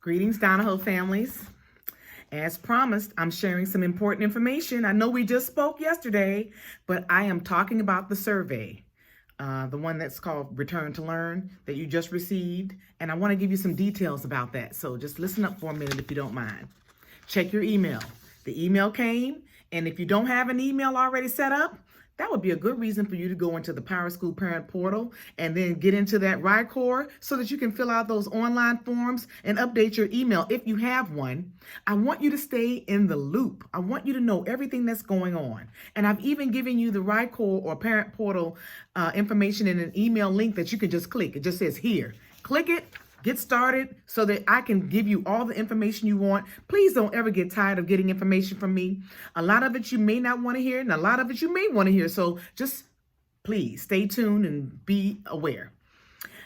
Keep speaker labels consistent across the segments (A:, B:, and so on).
A: Greetings, Donahoe families. As promised, I'm sharing some important information. I know we just spoke yesterday, but I am talking about the survey, the one that's called Return to Learn that you just received. And I want to give you some details about that. So just listen up for a minute if you don't mind. Check your email. The email came, and if you don't have an email already set up, that would be a good reason for you to go into the PowerSchool Parent Portal and then get into that RICOR so that you can fill out those online forms and update your email if you have one. I want you to stay in the loop. I want you to know everything that's going on. And I've even given you the RICOR or Parent Portal information in an email link that you can just click. It just says here. Click it. Get started so that I can give you all the information you want. Please don't ever get tired of getting information from me. A lot of it you may not want to hear, and a lot of it you may want to hear. So just please stay tuned and be aware.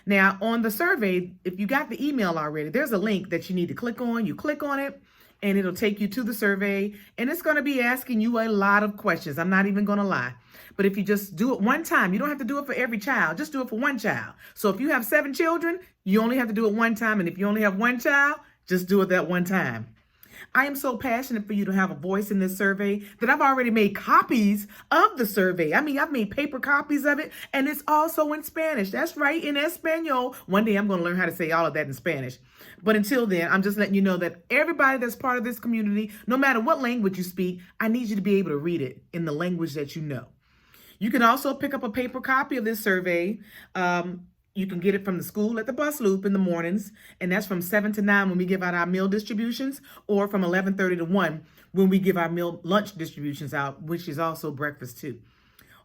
A: Now, on the survey, if you got the email already, there's a link that you need to click on. You click on it, and it'll take you to the survey, and it's going to be asking you a lot of questions. I'm not even going to lie. But if you just do it one time, you don't have to do it for every child. Just do it for one child. So if you have 7 children, you only have to do it one time. And if you only have one child, just do it that one time. I am so passionate for you to have a voice in this survey that I've already made copies of the survey. I've made paper copies of it, and it's also in Spanish. That's right, in Espanol. One day I'm going to learn how to say all of that in Spanish. But until then, I'm just letting you know that everybody that's part of this community, no matter what language you speak, I need you to be able to read it in the language that you know. You can also pick up a paper copy of this survey. You can get it from the school at the bus loop in the mornings, and that's from 7 to 9 when we give out our meal distributions, or from 11:30 to 1 when we give our lunch distributions out, which is also breakfast too.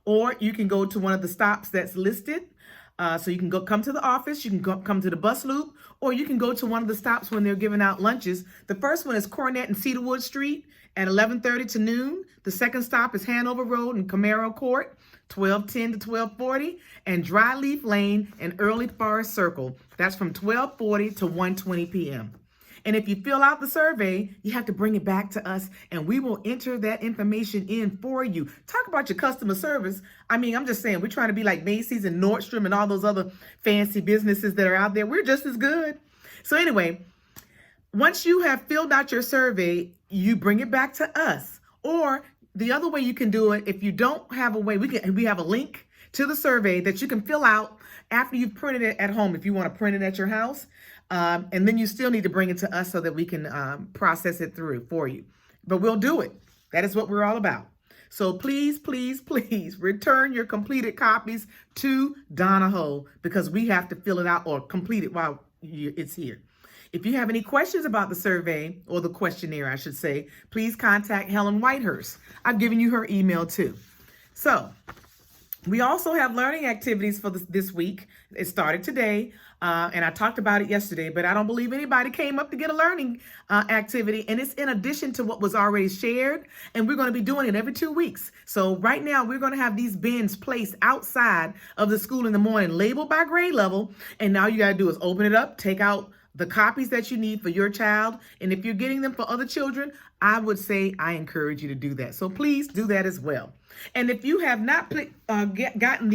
A: Or you can go to one of the stops that's listed. So you can come to the office, you can come to the bus loop, or you can go to one of the stops when they're giving out lunches. The first one is Cornett and Cedarwood Street at 11:30 to noon. The second stop is Hanover Road and Camaro Court, 12:10 to 12:40, and Dryleaf Lane and Early Forest Circle. That's from 12:40 to 1:20 p.m. And if you fill out the survey, you have to bring it back to us, and we will enter that information in for you. Talk about your customer service. I'm just saying, we're trying to be like Macy's and Nordstrom and all those other fancy businesses that are out there. We're just as good. So anyway, once you have filled out your survey, you bring it back to us. Or the other way you can do it, if you don't have a way, we have a link to the survey that you can fill out after you've printed it at home if you want to print it at your house. And then you still need to bring it to us so that we can process it through for you. But we'll do it. That is what we're all about. So please, please, please return your completed copies to Donahoe because we have to fill it out or complete it while it's here. If you have any questions about the survey, or the questionnaire, I should say, please contact Helen Whitehurst. I've given you her email too. So we also have learning activities for this week. It started today, and I talked about it yesterday, but I don't believe anybody came up to get a learning activity, and it's in addition to what was already shared, and we're going to be doing it every 2 weeks. So right now, we're going to have these bins placed outside of the school in the morning, labeled by grade level, and now you got to do is open it up, take out the copies that you need for your child, and if you're getting them for other children, I would say I encourage you to do that. So please do that as well. And if you have not gotten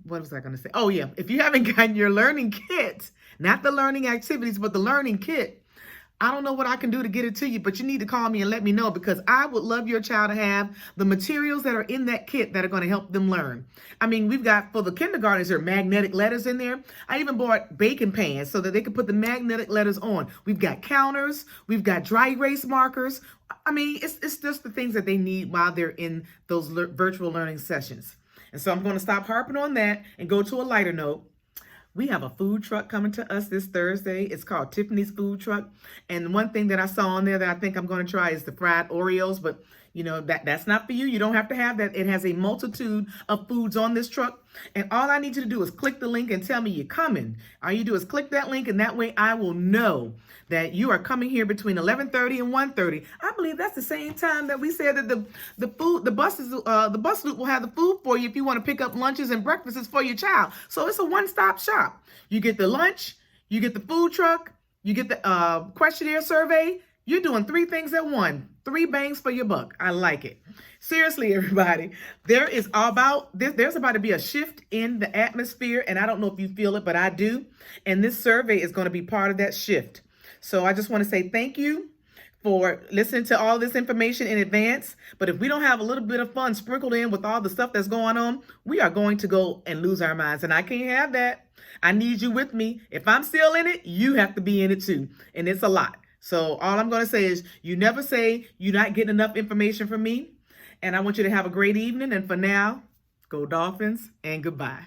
A: what was I going to say? Oh yeah, if you haven't gotten your learning kit, not the learning activities, but the learning kit, I don't know what I can do to get it to you, but you need to call me and let me know because I would love your child to have the materials that are in that kit that are going to help them learn. We've got, for the kindergartners, there are magnetic letters in there. I even bought baking pans so that they can put the magnetic letters on. We've got counters. We've got dry erase markers. It's just the things that they need while they're in those virtual learning sessions. And so I'm going to stop harping on that and go to a lighter note. We have a food truck coming to us this Thursday. It's called Tiffany's Food Truck. And one thing that I saw on there that I think I'm going to try is the fried Oreos. But, that's not for you. You don't have to have that. It has a multitude of foods on this truck. And all I need you to do is click the link and tell me you're coming. All you do is click that link, and that way I will know that you are coming here between 11:30 and 1:30. I believe that's the same time that we said that the bus loop will have the food for you if you want to pick up lunches and breakfasts for your child. So it's a one-stop shop. You get the lunch, you get the food truck, you get the questionnaire survey. You're doing 3 things at 3 bangs for your buck. I like it. Seriously, everybody, there's about to be a shift in the atmosphere, and I don't know if you feel it, but I do. And this survey is going to be part of that shift. So I just want to say thank you for listening to all this information in advance. But if we don't have a little bit of fun sprinkled in with all the stuff that's going on, we are going to go and lose our minds. And I can't have that. I need you with me. If I'm still in it, you have to be in it too. And it's a lot. So all I'm going to say is you never say you're not getting enough information from me. And I want you to have a great evening. And for now, go Dolphins and goodbye.